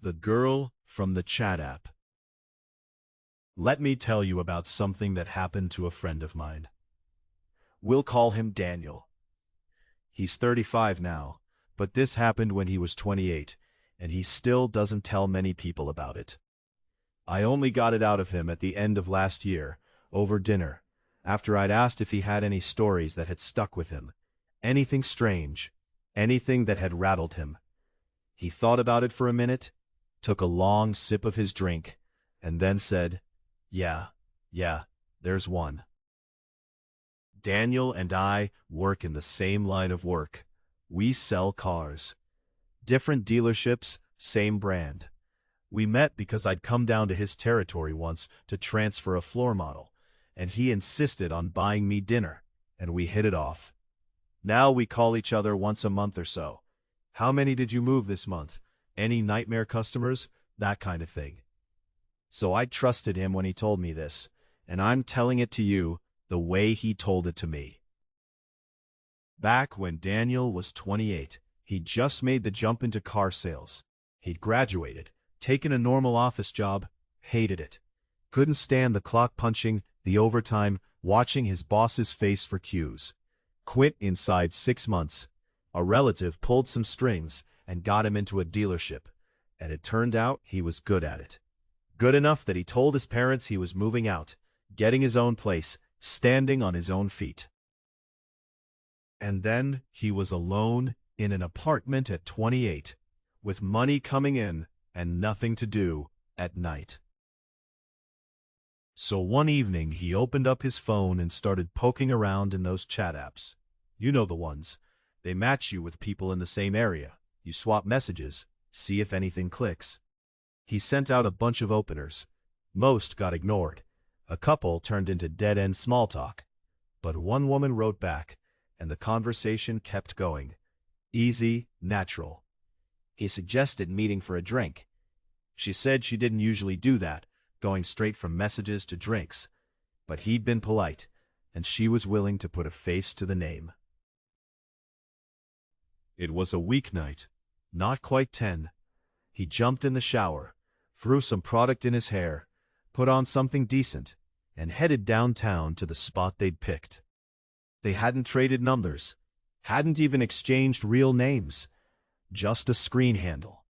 The girl from the chat app. Let me tell you about something that happened to a friend of mine. We'll call him Daniel. He's 35 now, but this happened when he was 28, and he still doesn't tell many people about it. I only got it out of him at the end of last year, over dinner, after I'd asked if he had any stories that had stuck with him, anything strange, anything that had rattled him. He thought about it for a minute, took a long sip of his drink, and then said, Yeah, there's one. Daniel and I work in the same line of work. We sell cars. Different dealerships, same brand. We met because I'd come down to his territory once to transfer a floor model, and he insisted on buying me dinner, and we hit it off. Now we call each other once a month or so. How many did you move this month? Any nightmare customers? That kind of thing. So I trusted him when he told me this, and I'm telling it to you the way he told it to me. Back when Daniel was 28, he'd just made the jump into car sales. He'd graduated, taken a normal office job, hated it. Couldn't stand the clock punching, the overtime, watching his boss's face for cues. Quit inside 6 months. A relative pulled some strings and got him into a dealership, and it turned out he was good at it. Good enough that he told his parents he was moving out, getting his own place, standing on his own feet. And then he was alone in an apartment at 28, with money coming in and nothing to do at night. So one evening he opened up his phone and started poking around in those chat apps. You know the ones. They match you with people in the same area. You swap messages, see if anything clicks. He sent out a bunch of openers. Most got ignored. A couple turned into dead-end small talk. But one woman wrote back, and the conversation kept going. Easy, natural. He suggested meeting for a drink. She said she didn't usually do that, going straight from messages to drinks. But he'd been polite, and she was willing to put a face to the name. It was a weeknight, not quite 10. He jumped in the shower, threw some product in his hair, put on something decent, and headed downtown to the spot they'd picked. They hadn't traded numbers, hadn't even exchanged real names, just a screen handle.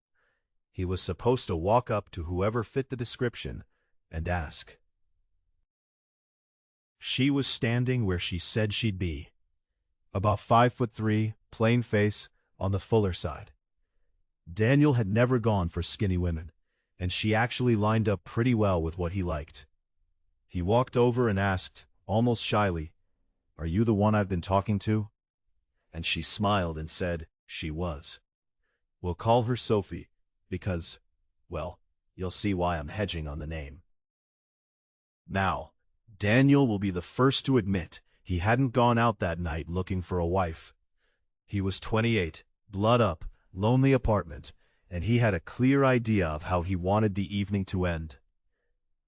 He was supposed to walk up to whoever fit the description and ask. She was standing where she said she'd be. About 5'3", plain face, on the fuller side. Daniel had never gone for skinny women, and she actually lined up pretty well with what he liked. He walked over and asked, almost shyly, "Are you the one I've been talking to?" And she smiled and said she was. "We'll call her Sophie, because, well, you'll see why I'm hedging on the name." Now, Daniel will be the first to admit he hadn't gone out that night looking for a wife. He was 28, blood up, lonely apartment, and he had a clear idea of how he wanted the evening to end.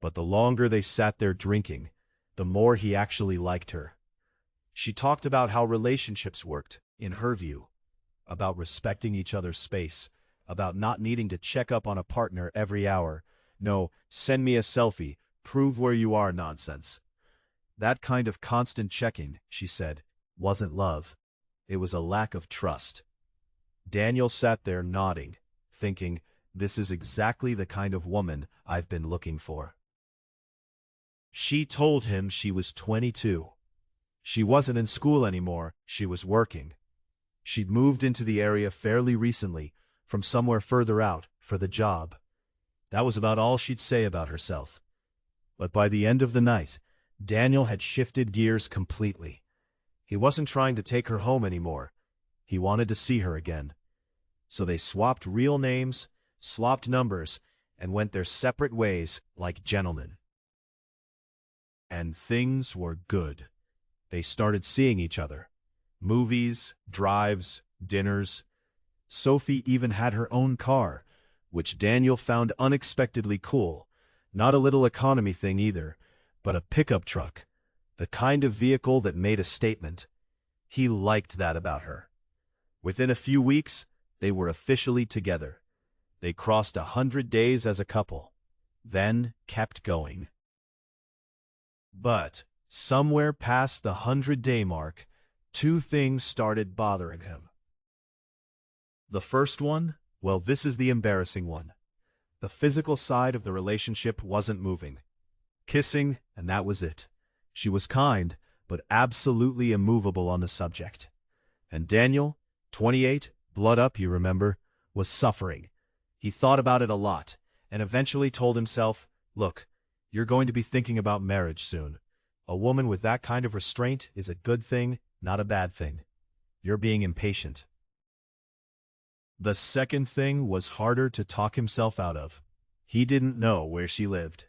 But the longer they sat there drinking, the more he actually liked her. She talked about how relationships worked, in her view, about respecting each other's space, about not needing to check up on a partner every hour. No, send me a selfie, prove where you are nonsense. That kind of constant checking, she said, wasn't love. It was a lack of trust. Daniel sat there nodding, thinking, this is exactly the kind of woman I've been looking for. She told him she was 22. She wasn't in school anymore, she was working. She'd moved into the area fairly recently, from somewhere further out, for the job. That was about all she'd say about herself. But by the end of the night, Daniel had shifted gears completely. He wasn't trying to take her home anymore. He wanted to see her again. So they swapped real names, swapped numbers, and went their separate ways like gentlemen. And things were good. They started seeing each other. Movies, drives, dinners. Sophie even had her own car, which Daniel found unexpectedly cool. Not a little economy thing either, but a pickup truck. The kind of vehicle that made a statement. He liked that about her. Within a few weeks, they were officially together. They crossed 100 days as a couple, then kept going. But somewhere past the 100-day mark, two things started bothering him. The first one, well, this is the embarrassing one. The physical side of the relationship wasn't moving. Kissing, and that was it. She was kind, but absolutely immovable on the subject. And Daniel, 28, blood up, you remember, was suffering. He thought about it a lot, and eventually told himself, look, you're going to be thinking about marriage soon. A woman with that kind of restraint is a good thing, not a bad thing. You're being impatient. The second thing was harder to talk himself out of. He didn't know where she lived.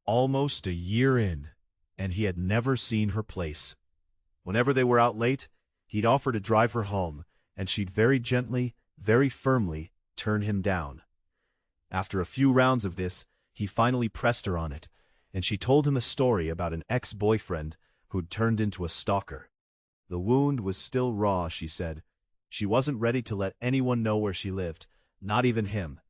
Almost a year in, and he had never seen her place. Whenever they were out late, he'd offer to drive her home, and she'd very gently, very firmly turn him down. After a few rounds of this, he finally pressed her on it, and she told him a story about an ex-boyfriend who'd turned into a stalker. The wound was still raw, she said. She wasn't ready to let anyone know where she lived, not even him.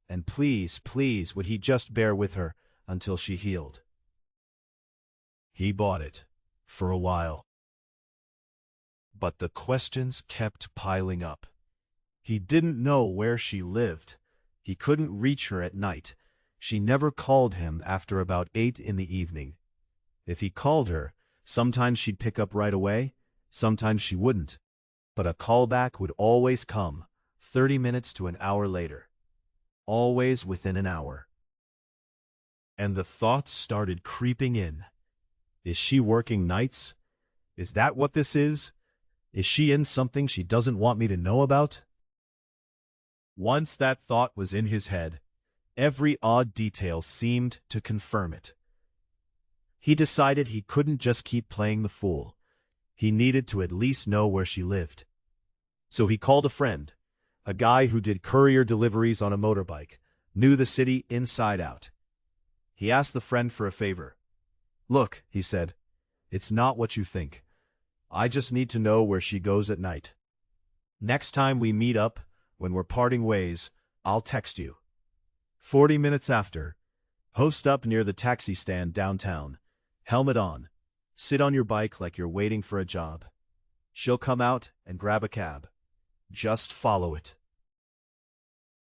And please, please, would he just bear with her until she healed? He bought it, for a while. But the questions kept piling up. He didn't know where she lived. He couldn't reach her at night. She never called him after about 8 in the evening. If he called her, sometimes she'd pick up right away, sometimes she wouldn't. But a callback would always come, 30 minutes to an hour later. Always within an hour. And the thoughts started creeping in. Is she working nights? Is that what this is? Is she in something she doesn't want me to know about? Once that thought was in his head, every odd detail seemed to confirm it. He decided he couldn't just keep playing the fool. He needed to at least know where she lived. So he called a friend, a guy who did courier deliveries on a motorbike, knew the city inside out. He asked the friend for a favor. Look, he said, it's not what you think. I just need to know where she goes at night. Next time we meet up, when we're parting ways, I'll text you. 40 minutes after, host up near the taxi stand downtown, helmet on, sit on your bike like you're waiting for a job. She'll come out and grab a cab. Just follow it.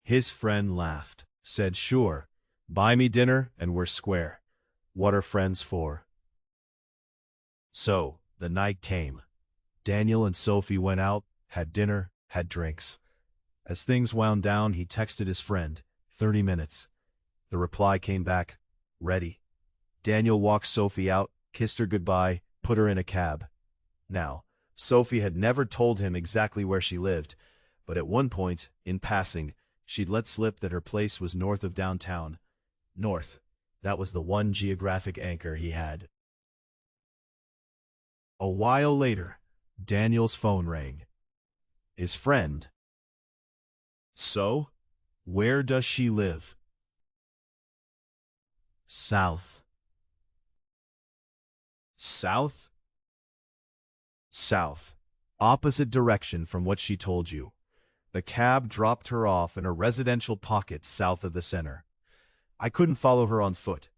His friend laughed, said sure, buy me dinner and we're square. What are friends for? So, the night came. Daniel and Sophie went out, had dinner, had drinks. As things wound down, he texted his friend, 30 minutes. The reply came back, ready. Daniel walked Sophie out, kissed her goodbye, put her in a cab. Now, Sophie had never told him exactly where she lived, but at one point, in passing, she'd let slip that her place was north of downtown. North. That was the one geographic anchor he had. A while later, Daniel's phone rang. His friend. So, where does she live? South. South? South. Opposite direction from what she told you. The cab dropped her off in a residential pocket south of the center. I couldn't follow her on foot.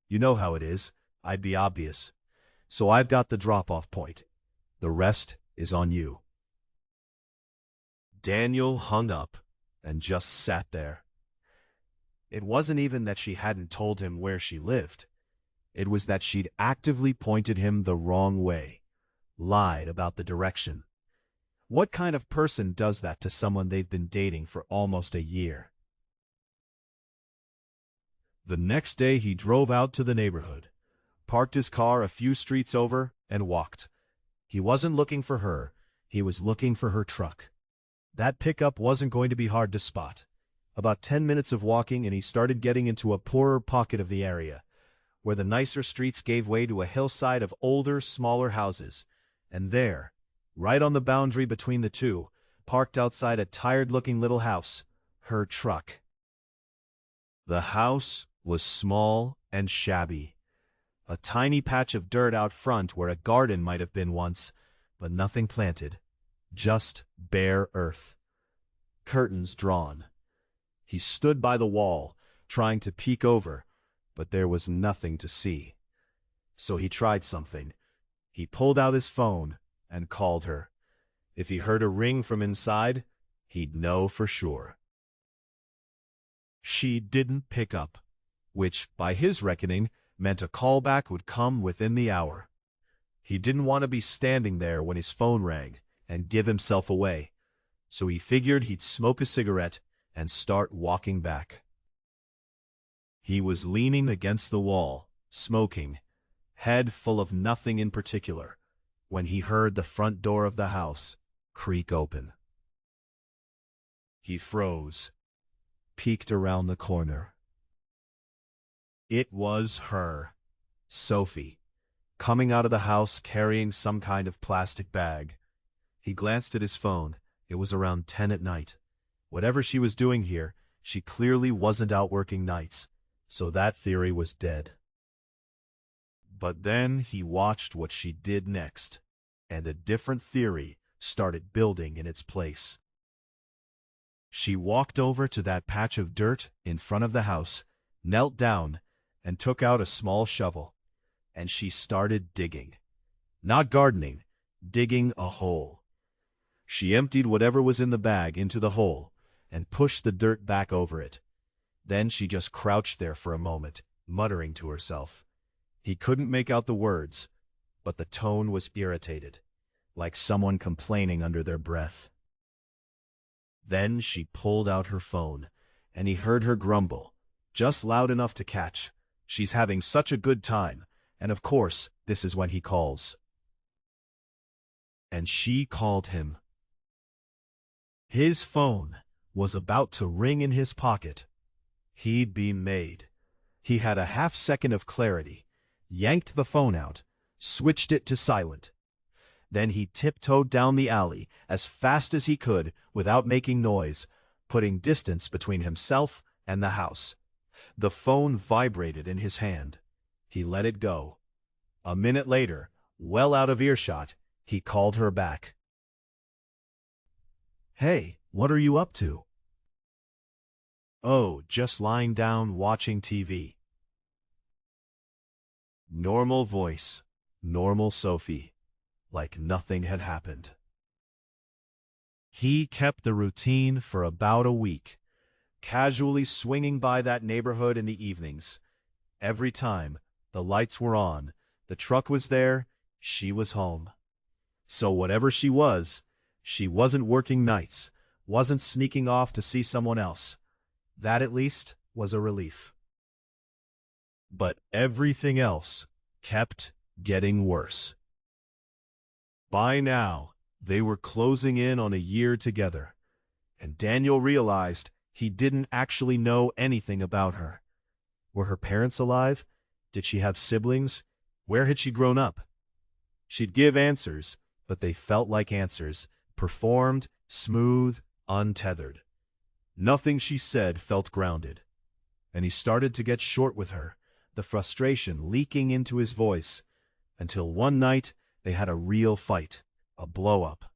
You know how it is. I'd be obvious. So I've got the drop-off point. The rest is on you. Daniel hung up and just sat there. It wasn't even that she hadn't told him where she lived. It was that she'd actively pointed him the wrong way, lied about the direction. What kind of person does that to someone they've been dating for almost a year? The next day he drove out to the neighborhood, parked his car a few streets over, and walked. He wasn't looking for her, he was looking for her truck. That pickup wasn't going to be hard to spot. About 10 minutes of walking and he started getting into a poorer pocket of the area, where the nicer streets gave way to a hillside of older, smaller houses. And there, right on the boundary between the two, parked outside a tired-looking little house, her truck. The house was small and shabby. A tiny patch of dirt out front where a garden might have been once, but nothing planted. Just bare earth. curtains drawn. He stood by the wall, trying to peek over, but there was nothing to see. So he tried something. He pulled out his phone and called her. If he heard a ring from inside, he'd know for sure. She didn't pick up, which, by his reckoning, meant a callback would come within the hour. He didn't want to be standing there when his phone rang and give himself away, so he figured he'd smoke a cigarette and start walking back. He was leaning against the wall, smoking, head full of nothing in particular, when he heard the front door of the house creak open. He froze, peeked around the corner. It was her, Sophie, coming out of the house carrying some kind of plastic bag. He glanced at his phone. It was around 10 at night. Whatever she was doing here, she clearly wasn't out working nights, so that theory was dead. But then he watched what she did next, and a different theory started building in its place. She walked over to that patch of dirt in front of the house, knelt down, and took out a small shovel, and she started digging. Not gardening, digging a hole. She emptied whatever was in the bag into the hole and pushed the dirt back over it. Then she just crouched there for a moment, muttering to herself. He couldn't make out the words, but the tone was irritated, like someone complaining under their breath. Then she pulled out her phone, and he heard her grumble, just loud enough to catch. She's having such a good time, and of course, this is when he calls. And she called him. His phone was about to ring in his pocket. He'd been made. He had a half-second of clarity, yanked the phone out, switched it to silent. Then he tiptoed down the alley as fast as he could without making noise, putting distance between himself and the house. The phone vibrated in his hand. He let it go. A minute later, well out of earshot, he called her back. "Hey, what are you up to?" "Oh, just lying down watching TV." Normal voice, normal Sophie, like nothing had happened. He kept the routine for about a week, casually swinging by that neighborhood in the evenings. Every time, the lights were on, the truck was there, she was home. So whatever she wasn't working nights, wasn't sneaking off to see someone else. That at least was a relief. But everything else kept getting worse. By now, they were closing in on a year together, and Daniel realized he didn't actually know anything about her. Were her parents alive? Did she have siblings? Where had she grown up? She'd give answers, but they felt like answers, performed, smooth, untethered. Nothing she said felt grounded. And he started to get short with her, the frustration leaking into his voice, until one night they had a real fight, a blow-up.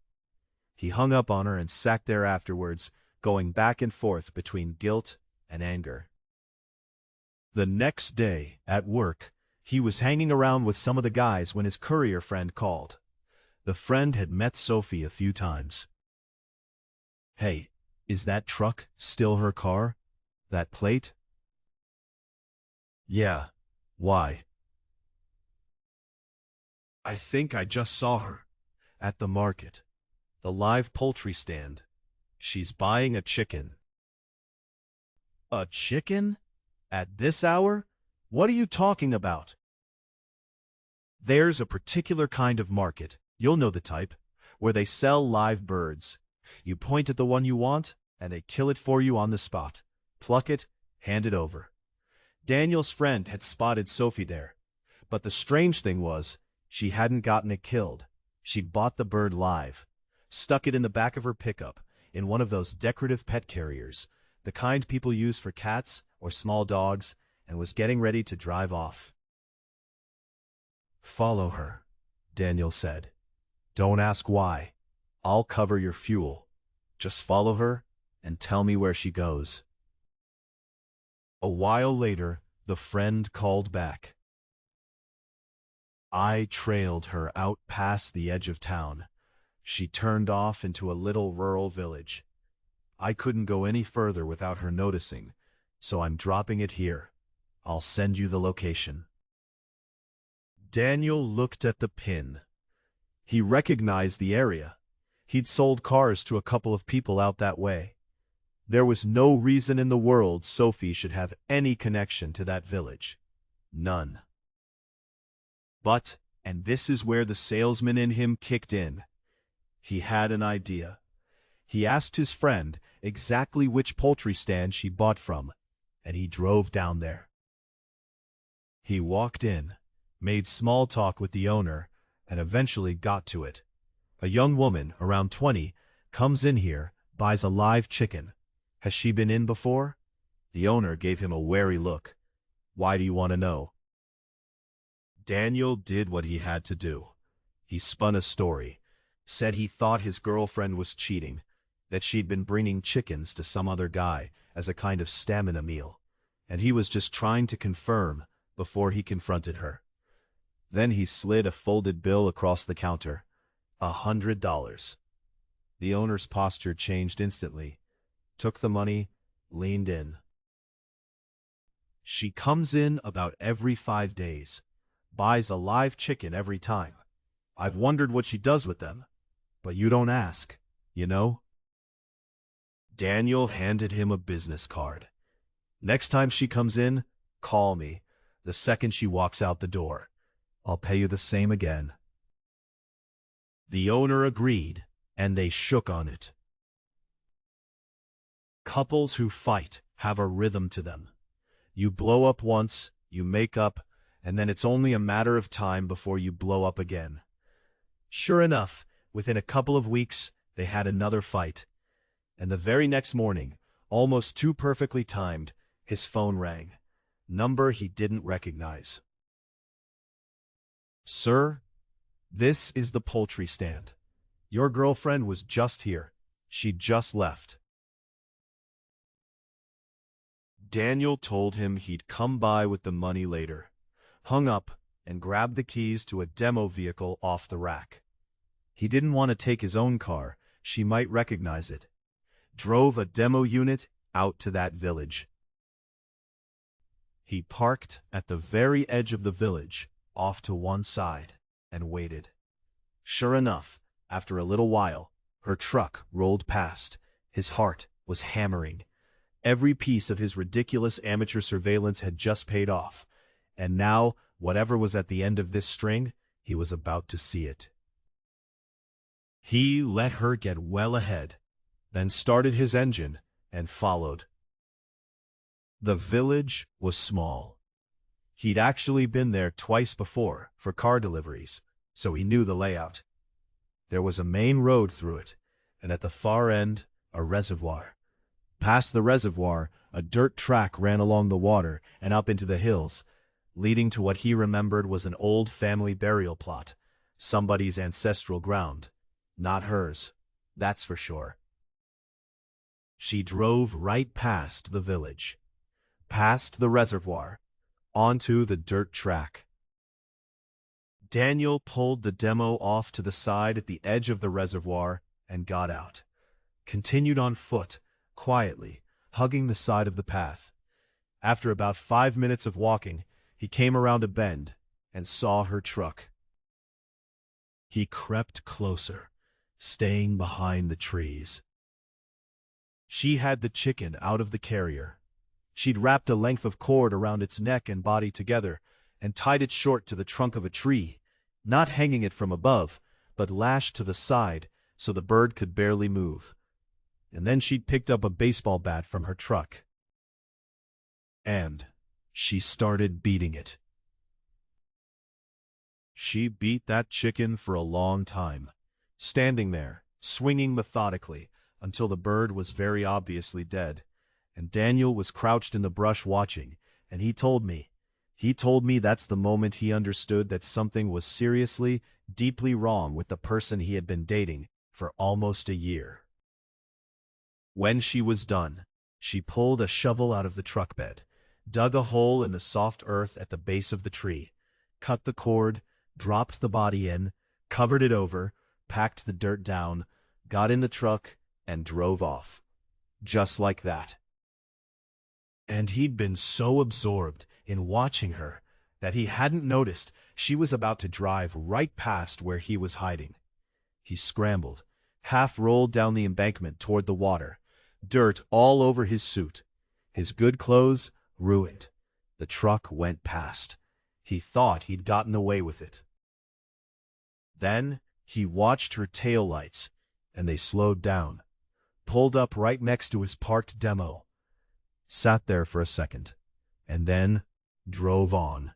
He hung up on her and sat there afterwards, going back and forth between guilt and anger. The next day, at work, he was hanging around with some of the guys when his courier friend called. The friend had met Sophie a few times. "Hey, is that truck still her car? That plate?" "Yeah. Why?" "I think I just saw her. At the market. The live poultry stand. She's buying a chicken." "A chicken? At this hour? What are you talking about?" "There's a particular kind of market, you'll know the type, where they sell live birds. You point at the one you want, and they kill it for you on the spot. Pluck it, hand it over." Daniel's friend had spotted Sophie there, but the strange thing was, she hadn't gotten it killed. She'd bought the bird live, stuck it in the back of her pickup, in one of those decorative pet carriers, the kind people use for cats or small dogs, and was getting ready to drive off. "Follow her," Daniel said. "Don't ask why. I'll cover your fuel. Just follow her and tell me where she goes." A while later, the friend called back. "I trailed her out past the edge of town. She turned off into a little rural village. I couldn't go any further without her noticing, so I'm dropping it here. I'll send you the location." Daniel looked at the pin. He recognized the area. He'd sold cars to a couple of people out that way. There was no reason in the world Sophie should have any connection to that village. None. But, and this is where the salesman in him kicked in, he had an idea. He asked his friend exactly which poultry stand she bought from, and he drove down there. He walked in, made small talk with the owner, and eventually got to it. A young woman, around 20, comes in here, buys a live chicken. "Has she been in before?" The owner gave him a wary look. "Why do you want to know?" Daniel did what he had to do. He spun a story, said he thought his girlfriend was cheating, that she'd been bringing chickens to some other guy as a kind of stamina meal, and he was just trying to confirm before he confronted her. Then he slid a folded bill across the counter. $100. The owner's posture changed instantly, took the money, leaned in. "She comes in about every 5 days, buys a live chicken every time. I've wondered what she does with them, but you don't ask, you know?" Daniel handed him a business card. "Next time she comes in, call me, the second she walks out the door. I'll pay you the same again." The owner agreed, and they shook on it. Couples who fight have a rhythm to them. You blow up once, you make up, and then it's only a matter of time before you blow up again. Sure enough, within a couple of weeks, they had another fight. And the very next morning, almost too perfectly timed, his phone rang. Number he didn't recognize. "Sir, this is the poultry stand. Your girlfriend was just here. She just left." Daniel told him he'd come by with the money later, hung up, and grabbed the keys to a demo vehicle off the rack. He didn't want to take his own car, she might recognize it. Drove a demo unit out to that village. He parked at the very edge of the village, off to one side, and waited. Sure enough, after a little while, her truck rolled past. His heart was hammering. Every piece of his ridiculous amateur surveillance had just paid off, and now, whatever was at the end of this string, he was about to see it. He let her get well ahead, then started his engine and followed. The village was small. He'd actually been there twice before for car deliveries, so he knew the layout. There was a main road through it, and at the far end, a reservoir. Past the reservoir, a dirt track ran along the water and up into the hills, leading to what he remembered was an old family burial plot, somebody's ancestral ground. Not hers, that's for sure. She drove right past the village, past the reservoir, onto the dirt track. Daniel pulled the demo off to the side at the edge of the reservoir and got out. Continued on foot, quietly, hugging the side of the path. After about 5 minutes of walking, he came around a bend and saw her truck. He crept closer, staying behind the trees. She had the chicken out of the carrier. She'd wrapped a length of cord around its neck and body together and tied it short to the trunk of a tree, not hanging it from above, but lashed to the side so the bird could barely move. And then she'd picked up a baseball bat from her truck. And she started beating it. She beat that chicken for a long time, standing there, swinging methodically, until the bird was very obviously dead, and Daniel was crouched in the brush watching, and he told me that's the moment he understood that something was seriously, deeply wrong with the person he had been dating for almost a year. When she was done, she pulled a shovel out of the truck bed, dug a hole in the soft earth at the base of the tree, cut the cord, dropped the body in, covered it over, packed the dirt down, got in the truck, and drove off. Just like that. And he'd been so absorbed in watching her that he hadn't noticed she was about to drive right past where he was hiding. He scrambled, half rolled down the embankment toward the water, dirt all over his suit. His good clothes ruined. The truck went past. He thought he'd gotten away with it. Then he watched her taillights, and they slowed down, pulled up right next to his parked demo, sat there for a second, and then drove on.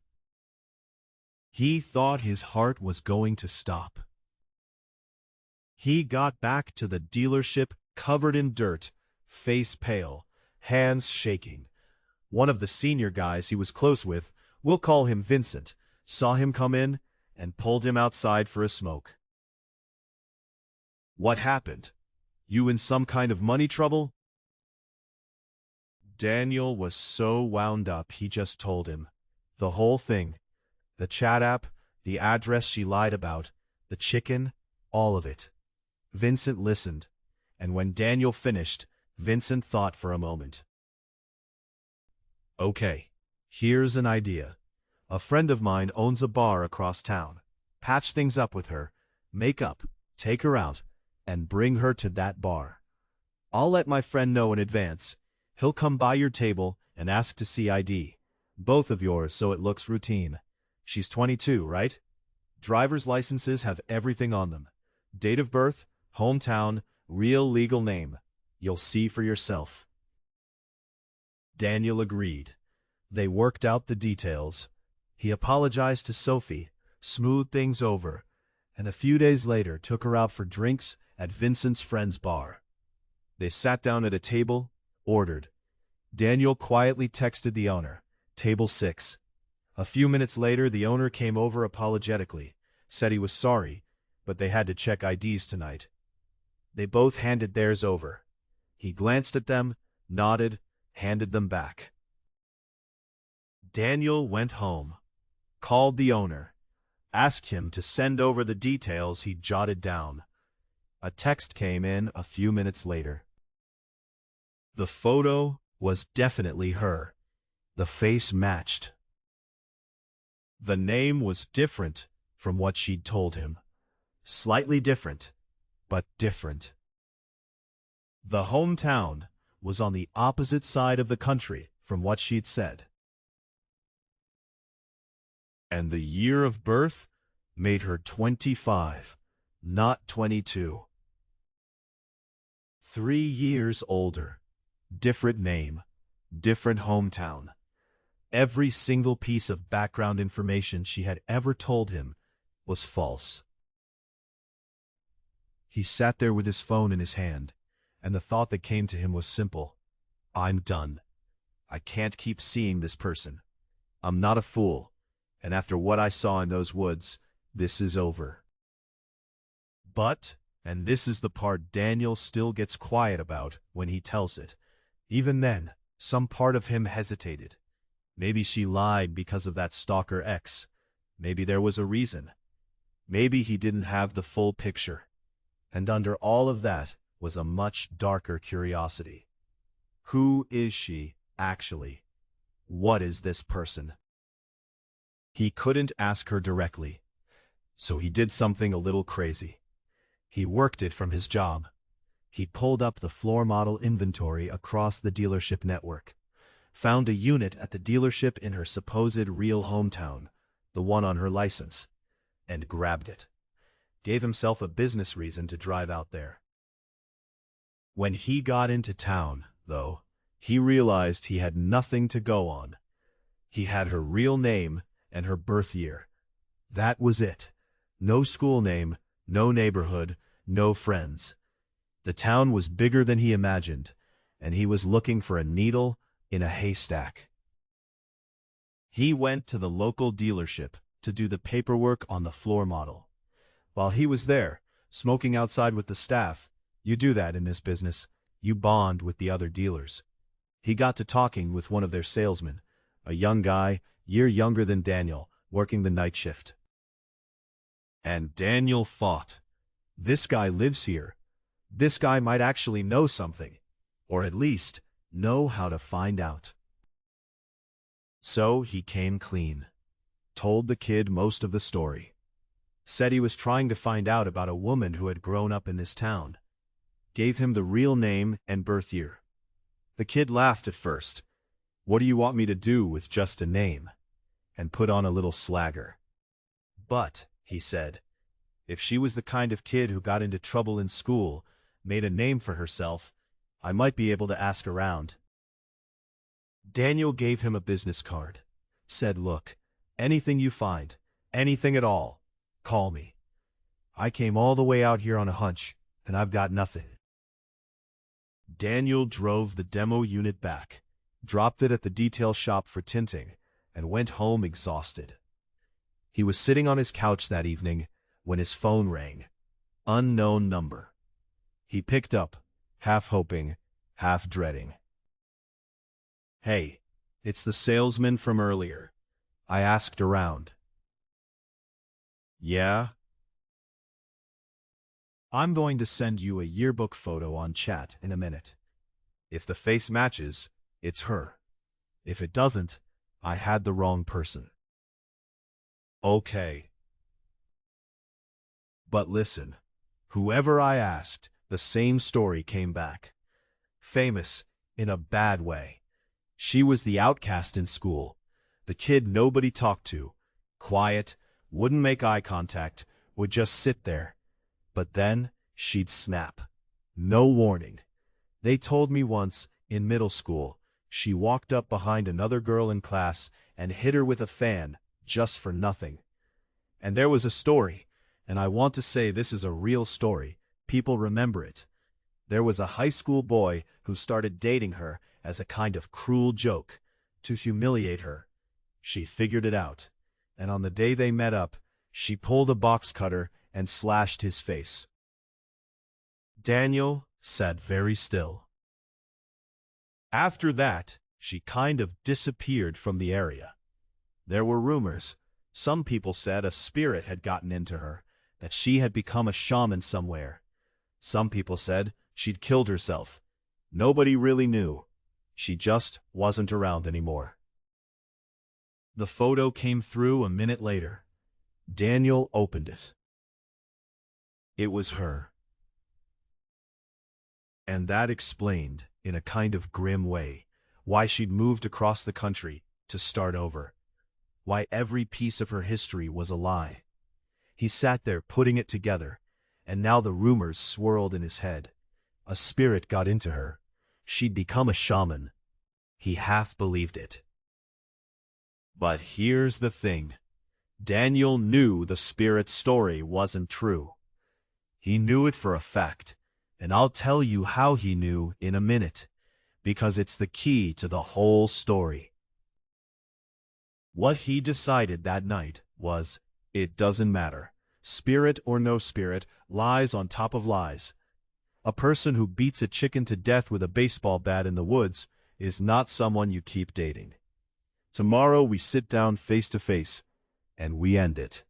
He thought his heart was going to stop. He got back to the dealership covered in dirt, face pale, hands shaking. One of the senior guys he was close with, we'll call him Vincent, saw him come in and pulled him outside for a smoke. "What happened? You in some kind of money trouble?" Daniel was so wound up he just told him. The whole thing. The chat app, the address she lied about, the chicken, all of it. Vincent listened, and when Daniel finished, Vincent thought for a moment. "Okay, here's an idea. A friend of mine owns a bar across town. Patch things up with her, make up, take her out, and bring her to that bar. I'll let my friend know in advance. He'll come by your table and ask to see ID. Both of yours so it looks routine. She's 22, right? Driver's licenses have everything on them. Date of birth, hometown, real legal name. You'll see for yourself." Daniel agreed. They worked out the details. He apologized to Sophie, smoothed things over, and a few days later took her out for drinks at Vincent's friend's bar. They sat down at a table, ordered. Daniel quietly texted the owner, "Table 6. A few minutes later, the owner came over apologetically, said he was sorry, but they had to check IDs tonight. They both handed theirs over. He glanced at them, nodded, handed them back. Daniel went home, called the owner, asked him to send over the details he'd jotted down. A text came in a few minutes later. The photo was definitely her. The face matched. The name was different from what she'd told him. Slightly different, but different. The hometown was on the opposite side of the country from what she'd said. And the year of birth made her 25, not 22. 3 years older, different name, different hometown. Every single piece of background information she had ever told him was false. He sat there with his phone in his hand, and the thought that came to him was simple. I'm done. I can't keep seeing this person. I'm not a fool, and after what I saw in those woods, this is over. But, and this is the part Daniel still gets quiet about when he tells it, even then, some part of him hesitated. Maybe she lied because of that stalker ex. Maybe there was a reason. Maybe he didn't have the full picture. And under all of that was a much darker curiosity. Who is she, actually? What is this person? He couldn't ask her directly, so he did something a little crazy. He worked it from his job. He pulled up the floor model inventory across the dealership network, found a unit at the dealership in her supposed real hometown, the one on her license, and grabbed it. Gave himself a business reason to drive out there. When he got into town, though, he realized he had nothing to go on. He had her real name and her birth year. That was it. No school name, no neighborhood, no friends. The town was bigger than he imagined, and he was looking for a needle in a haystack. He went to the local dealership to do the paperwork on the floor model. While he was there, smoking outside with the staff, you do that in this business, you bond with the other dealers. He got to talking with one of their salesmen, a young guy, year younger than Daniel, working the night shift. And Daniel thought, this guy lives here. This guy might actually know something, or at least know how to find out. So he came clean, told the kid most of the story, said he was trying to find out about a woman who had grown up in this town, gave him the real name and birth year. The kid laughed at first. What do you want me to do with just a name? And put on a little swagger. But, he said, if she was the kind of kid who got into trouble in school, made a name for herself, I might be able to ask around. Daniel gave him a business card, said, look, anything you find, anything at all, call me. I came all the way out here on a hunch, and I've got nothing. Daniel drove the demo unit back, dropped it at the detail shop for tinting, and went home exhausted. He was sitting on his couch that evening when his phone rang. Unknown number. He picked up, half hoping, half dreading. Hey, it's the salesman from earlier. I asked around. Yeah? I'm going to send you a yearbook photo on chat in a minute. If the face matches, it's her. If it doesn't, I had the wrong person. Okay. But listen, whoever I asked, the same story came back. Famous, in a bad way. She was the outcast in school, the kid nobody talked to, quiet, wouldn't make eye contact, would just sit there. But then, she'd snap. No warning. They told me once, in middle school, she walked up behind another girl in class and hit her with a fan, just for nothing. And there was a story, and I want to say this is a real story. People remember it. There was a high school boy who started dating her as a kind of cruel joke, to humiliate her. She figured it out, and on the day they met up, she pulled a box cutter and slashed his face. Daniel sat very still. After that, she kind of disappeared from the area. There were rumors. Some people said a spirit had gotten into her, that she had become a shaman somewhere. Some people said she'd killed herself. Nobody really knew. She just wasn't around anymore. The photo came through a minute later. Daniel opened it. It was her. And that explained, in a kind of grim way, why she'd moved across the country to start over. Why every piece of her history was a lie. He sat there putting it together, and now the rumors swirled in his head. A spirit got into her. She'd become a shaman. He half believed it. But here's the thing. Daniel knew the spirit's story wasn't true. He knew it for a fact, and I'll tell you how he knew in a minute, because it's the key to the whole story. What he decided that night was, it doesn't matter, spirit or no spirit, lies on top of lies. A person who beats a chicken to death with a baseball bat in the woods is not someone you keep dating. Tomorrow we sit down face to face, and we end it.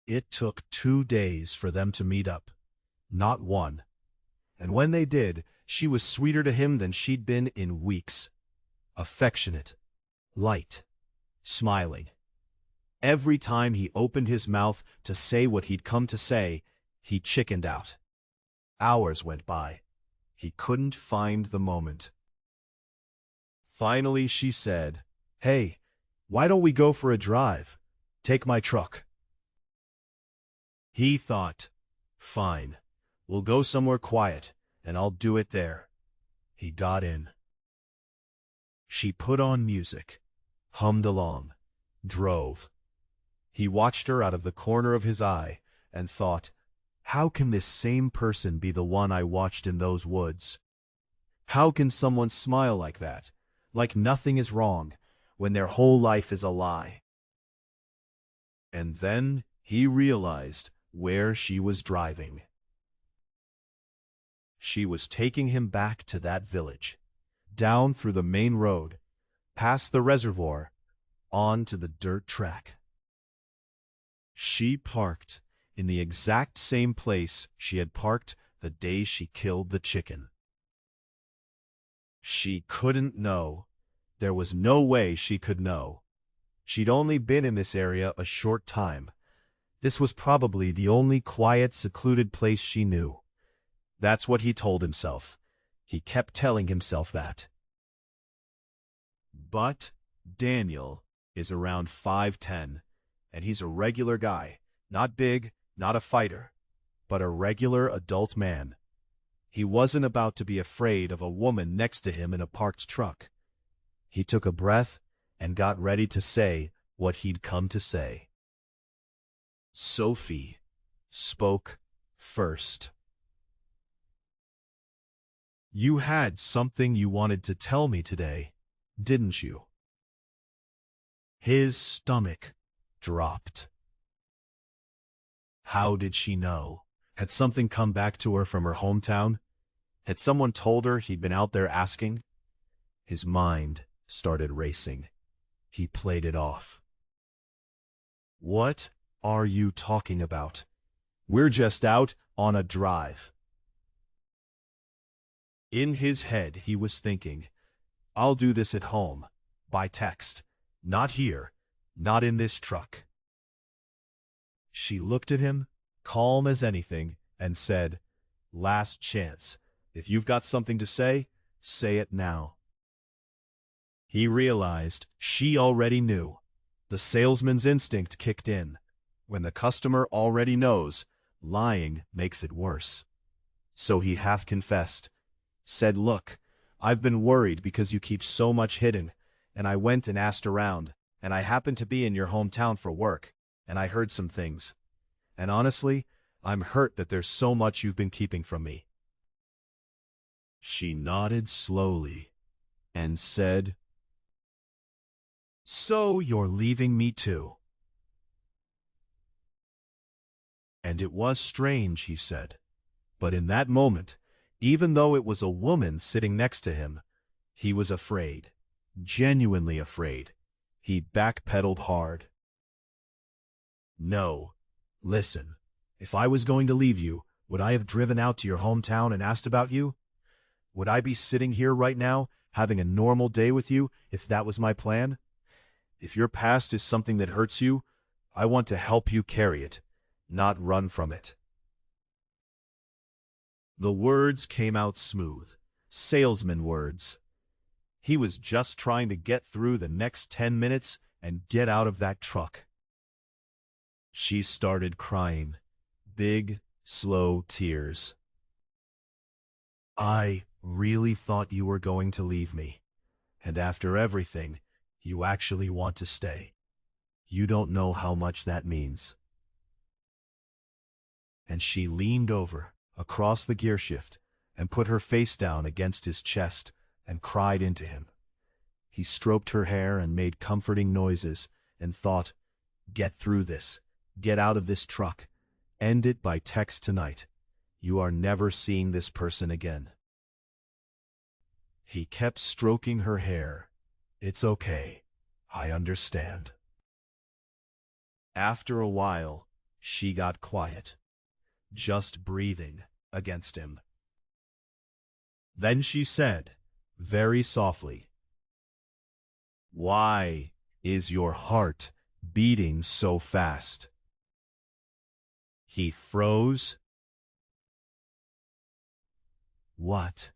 It took 2 days for them to meet up, not one. And when they did, she was sweeter to him than she'd been in weeks. Affectionate, light, smiling. Every time he opened his mouth to say what he'd come to say, he chickened out. Hours went by. He couldn't find the moment. Finally she said, "Hey, why don't we go for a drive? Take my truck." He thought, "Fine, we'll go somewhere quiet, and I'll do it there." He got in. She put on music, hummed along, drove. He watched her out of the corner of his eye and thought, how can this same person be the one I watched in those woods? How can someone smile like that, like nothing is wrong, when their whole life is a lie? And then he realized where she was driving. She was taking him back to that village, down through the main road, past the reservoir, on to the dirt track. She parked in the exact same place she had parked the day she killed the chicken. She couldn't know. There was no way she could know. She'd only been in this area a short time. This was probably the only quiet, secluded place she knew. That's what he told himself. He kept telling himself that. But Daniel is around 5'10", and he's a regular guy. Not big, not a fighter, but a regular adult man. He wasn't about to be afraid of a woman next to him in a parked truck. He took a breath and got ready to say what he'd come to say. Sophie spoke first. "You had something you wanted to tell me today, didn't you?" His stomach dropped. How did she know? Had something come back to her from her hometown? Had someone told her he'd been out there asking? His mind started racing. He played it off. "What are you talking about? We're just out on a drive." In his head, he was thinking, "I'll do this at home, by text. Not here, not in this truck." She looked at him, calm as anything, and said, "Last chance. If you've got something to say it now." He realized she already knew. The salesman's instinct kicked in. When the customer already knows, lying makes it worse. So he half confessed, said, "Look, I've been worried because you keep so much hidden, and I went and asked around, and I happened to be in your hometown for work, and I heard some things. And honestly, I'm hurt that there's so much you've been keeping from me." She nodded slowly and said, "So you're leaving me too." And it was strange, he said. But in that moment, even though it was a woman sitting next to him, he was afraid, genuinely afraid. He backpedaled hard. "No, listen, if I was going to leave you, would I have driven out to your hometown and asked about you? Would I be sitting here right now, having a normal day with you, if that was my plan? If your past is something that hurts you, I want to help you carry it, not run from it." The words came out smooth, salesman words. He was just trying to get through the next 10 minutes and get out of that truck. She started crying, big, slow tears. "I really thought you were going to leave me, and after everything, you actually want to stay. You don't know how much that means." And she leaned over, across the gearshift, and put her face down against his chest and cried into him. He stroked her hair and made comforting noises and thought, "Get through this. Get out of this truck. End it by text tonight. You are never seeing this person again." He kept stroking her hair. "It's okay. I understand." After a while, she got quiet, just breathing against him. Then she said, very softly, "Why is your heart beating so fast?" He froze. "What?"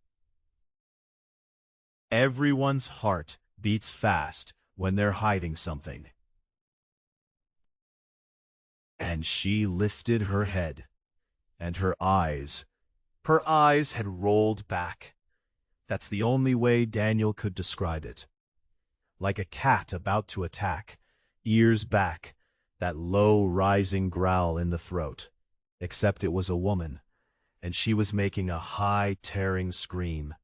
"Everyone's heart beats fast when they're hiding something." And she lifted her head, and her eyes had rolled back. That's the only way Daniel could describe it. Like a cat about to attack, ears back, that low rising growl in the throat. Except it was a woman, and she was making a high tearing scream,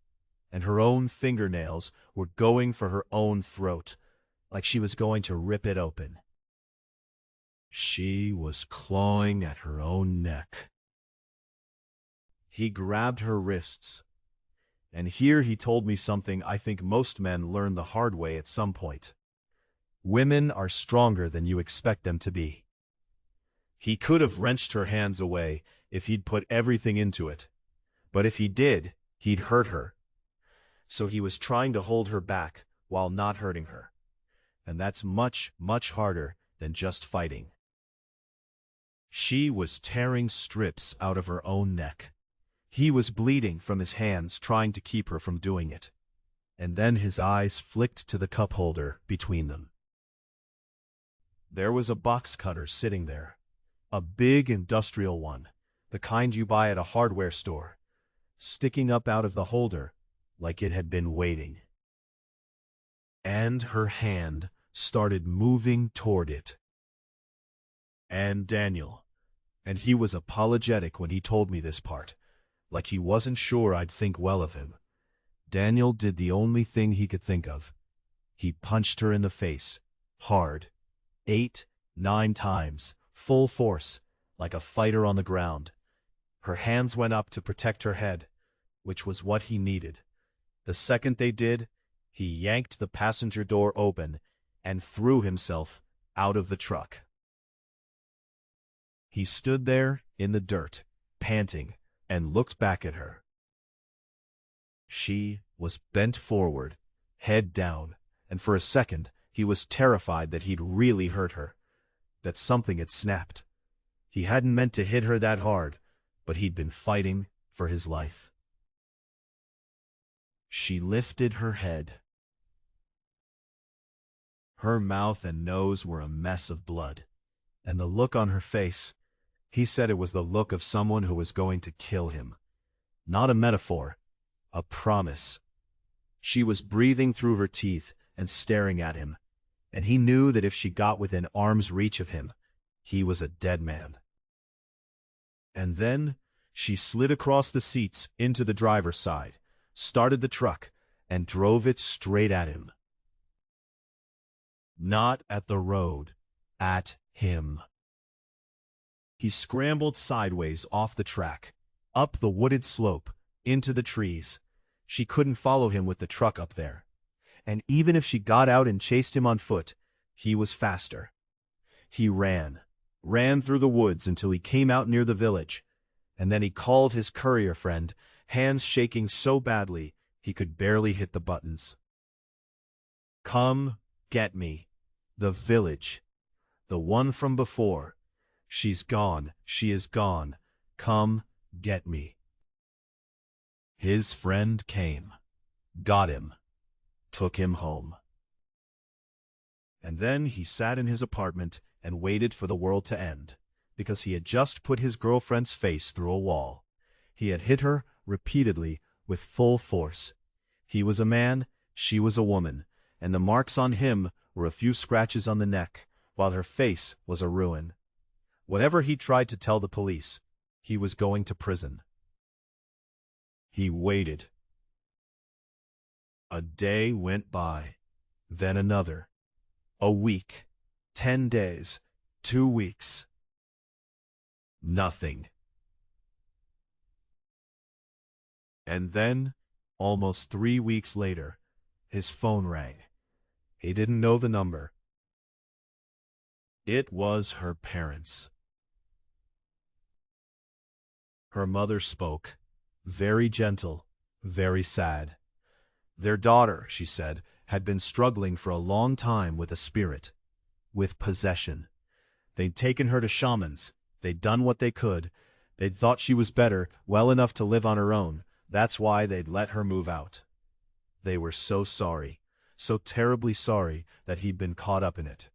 and her own fingernails were going for her own throat, like she was going to rip it open. She was clawing at her own neck. He grabbed her wrists. And here he told me something I think most men learn the hard way at some point. Women are stronger than you expect them to be. He could have wrenched her hands away if he'd put everything into it. But if he did, he'd hurt her. So he was trying to hold her back while not hurting her. And that's much, much harder than just fighting. She was tearing strips out of her own neck. He was bleeding from his hands trying to keep her from doing it. And then his eyes flicked to the cup holder between them. There was a box cutter sitting there. A big industrial one, the kind you buy at a hardware store, sticking up out of the holder like it had been waiting. And her hand started moving toward it. And Daniel, and he was apologetic when he told me this part, like he wasn't sure I'd think well of him. Daniel did the only thing he could think of. He punched her in the face, hard, 8, 9 times, full force, like a fighter on the ground. Her hands went up to protect her head, which was what he needed. The second they did, he yanked the passenger door open and threw himself out of the truck. He stood there in the dirt, panting, and looked back at her. She was bent forward, head down, and for a second he was terrified that he'd really hurt her, that something had snapped. He hadn't meant to hit her that hard, but he'd been fighting for his life. She lifted her head. Her mouth and nose were a mess of blood, and the look on her face, he said it was the look of someone who was going to kill him. Not a metaphor, a promise. She was breathing through her teeth and staring at him, and he knew that if she got within arm's reach of him, he was a dead man. And then she slid across the seats into the driver's side, started the truck, and drove it straight at him. Not at the road, at him. He scrambled sideways off the track, up the wooded slope, into the trees. She couldn't follow him with the truck up there. And even if she got out and chased him on foot, he was faster. He ran through the woods until he came out near the village, and then he called his courier friend, hands shaking so badly he could barely hit the buttons. "Come get me. The village. The one from before. She's gone. She is gone. Come get me." His friend came, got him, took him home. And then he sat in his apartment and waited for the world to end, because he had just put his girlfriend's face through a wall. He had hit her repeatedly with full force. He was a man, she was a woman, and the marks on him were a few scratches on the neck, while her face was a ruin. Whatever he tried to tell the police, he was going to prison. He waited. A day went by, then another. A week, 10 days, 2 weeks. Nothing. And then, almost 3 weeks later, his phone rang. He didn't know the number. It was her parents. Her mother spoke, very gentle, very sad. Their daughter, she said, had been struggling for a long time with a spirit, with possession. They'd taken her to shamans. They'd done what they could. They'd thought she was better, well enough to live on her own. That's why they'd let her move out. They were so sorry, so terribly sorry that he'd been caught up in it.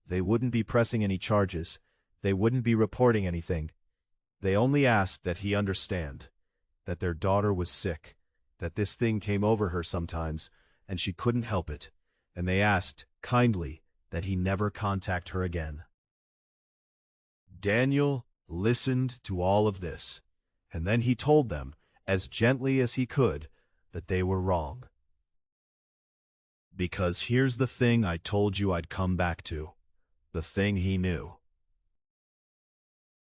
They wouldn't be pressing any charges. They wouldn't be reporting anything. They only asked that he understand, that their daughter was sick, that this thing came over her sometimes, and she couldn't help it, and they asked, kindly, that he never contact her again. Daniel listened to all of this, and then he told them, as gently as he could, that they were wrong. Because here's the thing I told you I'd come back to, the thing he knew.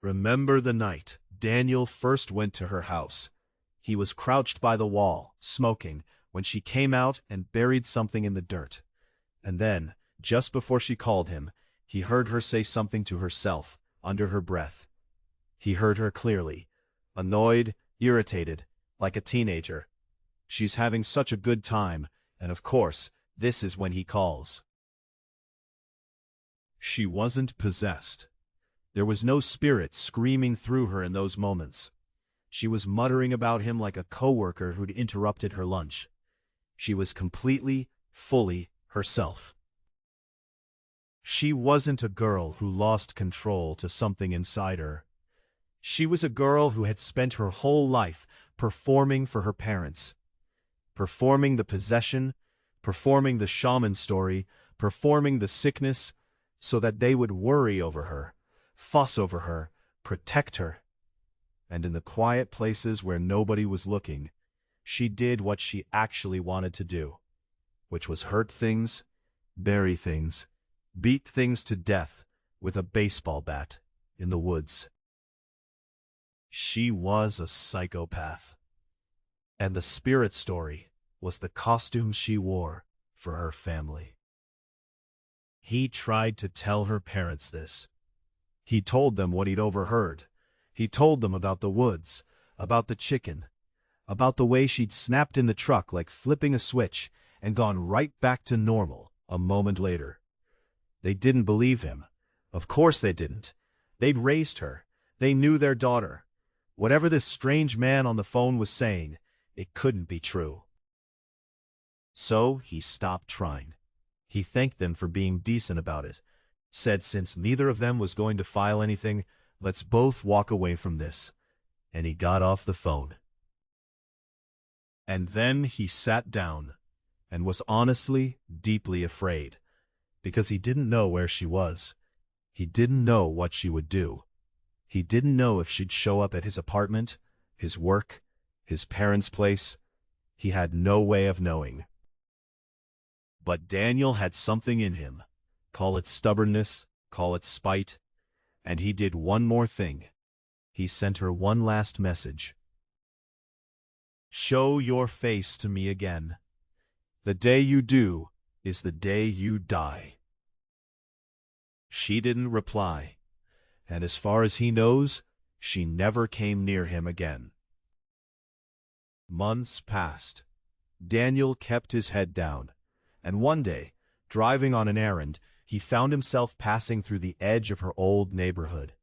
Remember the night Daniel first went to her house. He was crouched by the wall, smoking, when she came out and buried something in the dirt. And then, just before she called him, he heard her say something to herself, under her breath. He heard her clearly, annoyed, irritated, like a teenager. She's having such a good time, and of course, this is when he calls. She wasn't possessed. There was no spirit screaming through her in those moments. She was muttering about him like a coworker who'd interrupted her lunch. She was completely, fully herself. She wasn't a girl who lost control to something inside her. She was a girl who had spent her whole life performing for her parents. Performing the possession, performing the shaman story, performing the sickness, so that they would worry over her, fuss over her, protect her. And in the quiet places where nobody was looking, she did what she actually wanted to do, which was hurt things, bury things, beat things to death with a baseball bat in the woods. She was a psychopath. And the spirit story was the costume she wore for her family. He tried to tell her parents this. He told them what he'd overheard. He told them about the woods, about the chicken, about the way she'd snapped in the truck like flipping a switch and gone right back to normal a moment later. They didn't believe him. Of course they didn't. They'd raised her. They knew their daughter. Whatever this strange man on the phone was saying, it couldn't be true. So he stopped trying. He thanked them for being decent about it, said since neither of them was going to file anything, let's both walk away from this. And he got off the phone. And then he sat down and was honestly deeply afraid, because he didn't know where she was. He didn't know what she would do. He didn't know if she'd show up at his apartment, his work, his parents' place. He had no way of knowing. But Daniel had something in him. Call it stubbornness, call it spite. And he did one more thing. He sent her one last message. Show your face to me again. The day you do is the day you die. She didn't reply, and as far as he knows, she never came near him again. Months passed. Daniel kept his head down, and one day, driving on an errand, he found himself passing through the edge of her old neighborhood.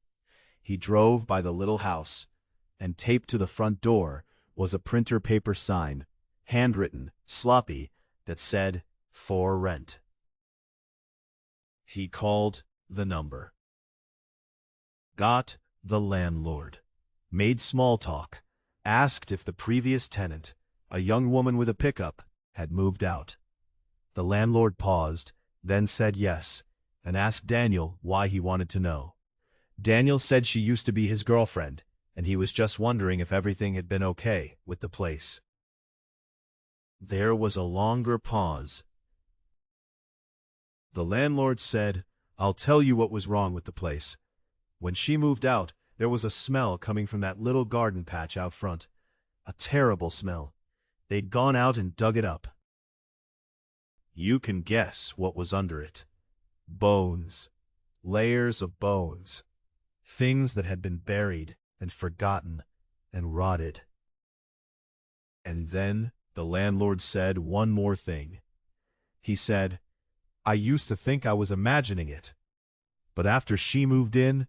He drove by the little house, and taped to the front door was a printer paper sign, handwritten, sloppy, that said, "For rent." He called the number. Got the landlord. Made small talk. Asked if the previous tenant, a young woman with a pickup, had moved out. The landlord paused, then said yes, and asked Daniel why he wanted to know. Daniel said she used to be his girlfriend, and he was just wondering if everything had been okay with the place. There was a longer pause. The landlord said, I'll tell you what was wrong with the place. When she moved out, there was a smell coming from that little garden patch out front. A terrible smell. They'd gone out and dug it up. You can guess what was under it. Bones. Layers of bones. Things that had been buried and forgotten and rotted. And then the landlord said one more thing. He said, I used to think I was imagining it. But after she moved in,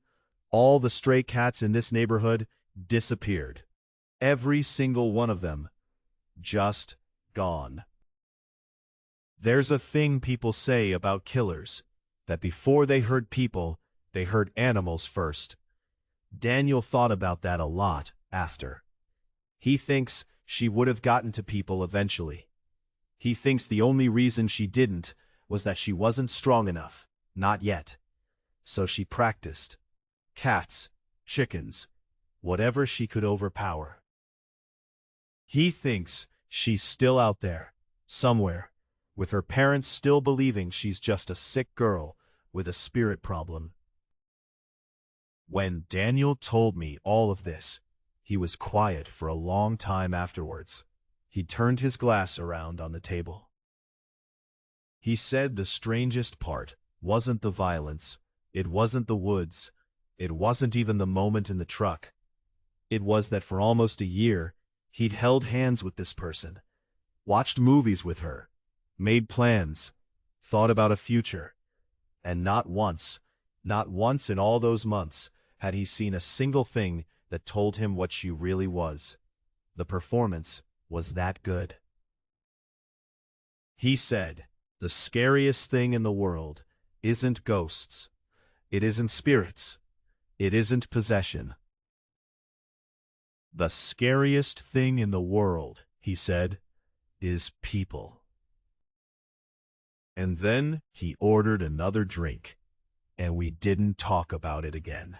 all the stray cats in this neighborhood disappeared. Every single one of them. Just gone. There's a thing people say about killers, that before they hurt people, they hurt animals first. Daniel thought about that a lot after. He thinks she would have gotten to people eventually. He thinks the only reason she didn't was that she wasn't strong enough, not yet. So she practiced. Cats, chickens, whatever she could overpower. He thinks she's still out there, somewhere, with her parents still believing she's just a sick girl with a spirit problem. When Daniel told me all of this, he was quiet for a long time afterwards. He turned his glass around on the table. He said the strangest part wasn't the violence, it wasn't the woods, it wasn't even the moment in the truck. It was that for almost a year, he'd held hands with this person, watched movies with her, made plans, thought about a future, and not once in all those months, had he seen a single thing that told him what she really was. The performance was that good. He said, "The scariest thing in the world isn't ghosts. It isn't spirits. It isn't possession. The scariest thing in the world," he said, "is people." And then he ordered another drink, and we didn't talk about it again.